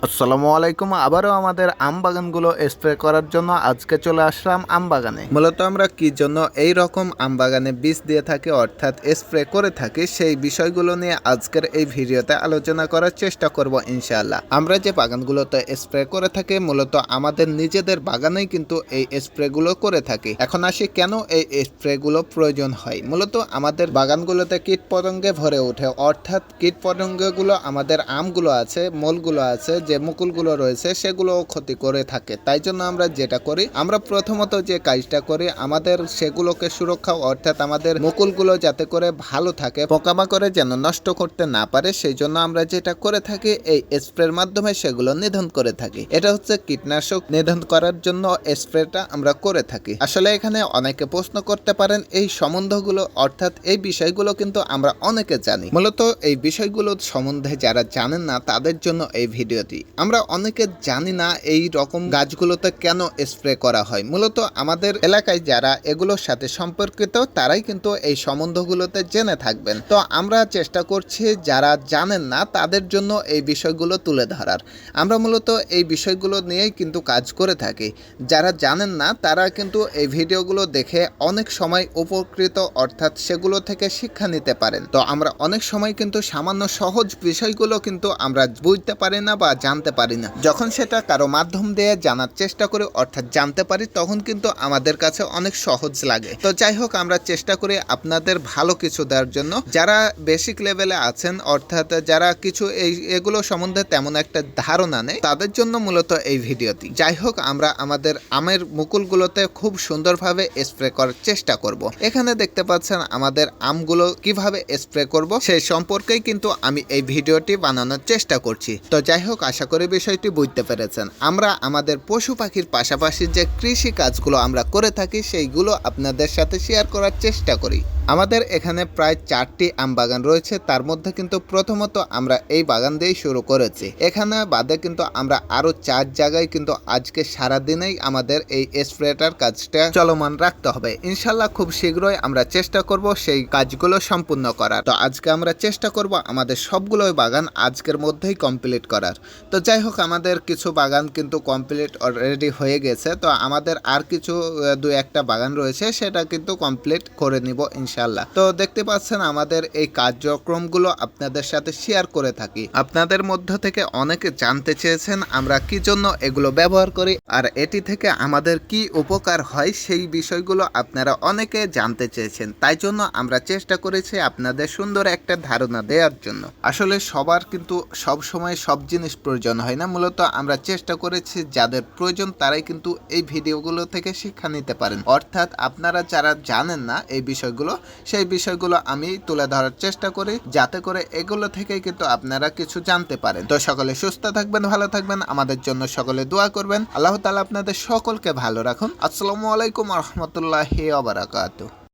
আসসালামু আলাইকুম। আবারও আমাদের আম বাগানগুলো স্প্রে করার জন্য আজকে চলে আসলাম আম বাগানে। মূলত আমরা কি জন্য এই রকম আম বাগানে বীজ দিয়ে থাকি অর্থাৎ স্প্রে করে থাকি সেই বিষয়গুলো নিয়ে আজকের এই ভিডিওতে আলোচনা করার চেষ্টা করব ইনশাআল্লাহ। আমরা যে বাগানগুলোতে স্প্রে করে থাকি মূলত আমাদের নিজেদের বাগানেই কিন্তু এই স্প্রেগুলো করে থাকি। এখন আসি কেন এই স্প্রেগুলো প্রয়োজন হয়। মূলত আমাদের বাগানগুলোতে কীট পতঙ্গে ভরে ওঠে, অর্থাৎ কীট পতঙ্গগুলো আমাদের আমগুলো আছে, মোলগুলো আছে, যে মুকুলগুলো রয়েছে সেগুলোও ক্ষতি করে থাকে। তাই জন্য আমরা যেটা করি, আমরা প্রথমত যে কাজটা করি আমাদের সেগুলোকে সুরক্ষা অর্থাৎ আমাদের মুকুলগুলো যাতে করে ভালো থাকে, পোকামাকড়ে যেন নষ্ট করতে না পারে, সেই জন্য আমরা যেটা করে থাকি এই স্প্রের মাধ্যমে সেগুলো নিধন করে থাকি। এটা হচ্ছে কীটনাশক নিধন করার জন্য স্প্রেটা আমরা করে থাকি। আসলে এখানে অনেকে প্রশ্ন করতে পারেন এই সম্বন্ধগুলো অর্থাৎ এই বিষয়গুলো কিন্তু আমরা অনেকে জানি। মূলত এই বিষয়গুলো সম্বন্ধে যারা জানেন না তাদের জন্য এই ভিডিওটি। আমরা অনেকে জানি না এই রকম গাছগুলোতে কেন স্প্রে করা হয়। মূলত আমাদের এলাকায় যারা এগুলোর সাথে সম্পর্কিত তারাই কিন্তু এই সম্বন্ধগুলোতে জেনে থাকবেন। তো আমরা চেষ্টা করছি যারা জানেন না তাদের জন্য এই বিষয়গুলো তুলে ধরার। আমরা মূলত এই বিষয়গুলো নিয়েই কিন্তু কাজ করে থাকি। যারা জানেন না তারা কিন্তু এই ভিডিওগুলো দেখে অনেক সময় উপকৃত অর্থাৎ সেগুলো থেকে শিক্ষা নিতে পারেন। তো আমরা অনেক সময় কিন্তু সামান্য সহজ বিষয়গুলো কিন্তু আমরা বুঝতে পারি না বা জানতে পারি না। যখন সেটা কারো মাধ্যম দিয়ে জানার চেষ্টা করি অর্থাৎ জানতে পারি তখন কিন্তু আমাদের কাছে অনেক সহজ লাগে। তো যাই হোক, আমরা চেষ্টা করি আপনাদের ভালো কিছু দেওয়ার জন্য। যারা বেসিক লেভেলে আছেন অর্থাৎ যারা কিছু এগুলো সম্বন্ধে তেমন একটা ধারণা নেই তাদের জন্য মূলত এই ভিডিওটি। যাই হোক, আমরা আমাদের আমের মুকুলগুলোতে খুব সুন্দরভাবে স্প্রে করার চেষ্টা করব। এখানে দেখতে পাচ্ছেন আমাদের আমগুলো কিভাবে স্প্রে করব সেই সম্পর্কেই কিন্তু আমি এই ভিডিওটি বানানোর চেষ্টা করছি। তো যাই হোক, আশা করি বিষয়টি বুঝতে পেরেছেন। আমরা আমাদের পশু পাখির পাশাপাশি যে কৃষি কাজগুলো আমরা করে থাকি সেইগুলো আপনাদের সাথে শেয়ার করার চেষ্টা করি। আমাদের এখানে প্রায় 4টি আম বাগান রয়েছে, তার মধ্যে কিন্তু প্রথমত আমরা এই বাগান দিয়েই শুরু করেছি। এখানে বাদে কিন্তু আমরা আরো 4 জায়গায় কিন্তু আজকে সারাদিনেই আমাদের এই স্প্রেটার কাজটা চলমান রাখতে হবে। ইনশাল্লাহ খুব শীঘ্রই আমরা চেষ্টা করব সেই কাজগুলো সম্পূর্ণ করার। তো আজকে আমরা চেষ্টা করব আমাদের সবগুলো বাগান আজকের মধ্যেই কমপ্লিট করার। তো যাই হোক, আমাদের কিছু বাগান কিন্তু কমপ্লিট অলরেডি হয়ে গেছে। তো আমাদের আর কিছু 2-1টা বাগান রয়েছে, সেটা কিন্তু কমপ্লিট করে নিব ইনশাল্লাহ। তো দেখতে পাচ্ছেন আমাদের এই কার্যক্রমগুলো আপনাদের সাথে শেয়ার করে থাকি। আপনাদের মধ্য থেকে অনেকে জানতে চেয়েছেন আমরা কি জন্য এগুলো ব্যবহার করি আর এটি থেকে আমাদের কি উপকার হয়, সেই বিষয়গুলো আপনারা অনেকে জানতে চেয়েছেন। তাই জন্য আমরা চেষ্টা করেছি আপনাদের সুন্দর একটা ধারণা দেওয়ার জন্য। আসলে সবার কিন্তু সব সময় সব জিনিস প্রয়োজন হয় না। মূলত আমরা চেষ্টা করেছি যাদের প্রয়োজন তারাই কিন্তু এই ভিডিওগুলো থেকে শিক্ষা নিতে পারেন। অর্থাৎ আপনারা যারা জানেন না এই বিষয়গুলো, সেই বিষয়গুলো আমি তুলে ধরার চেষ্টা করি যাতে করে এগুলো থেকে কিন্তু আপনারা কিছু জানতে পারেন। তো সকলে সুস্থ থাকবেন, ভালো থাকবেন, আমাদের জন্য সকলে দোয়া করবেন। আল্লাহ তাআলা আপনাদের সকলকে ভালো রাখুন। আসসালামু আলাইকুম ওয়া রাহমাতুল্লাহি ওয়া বারাকাতুহু।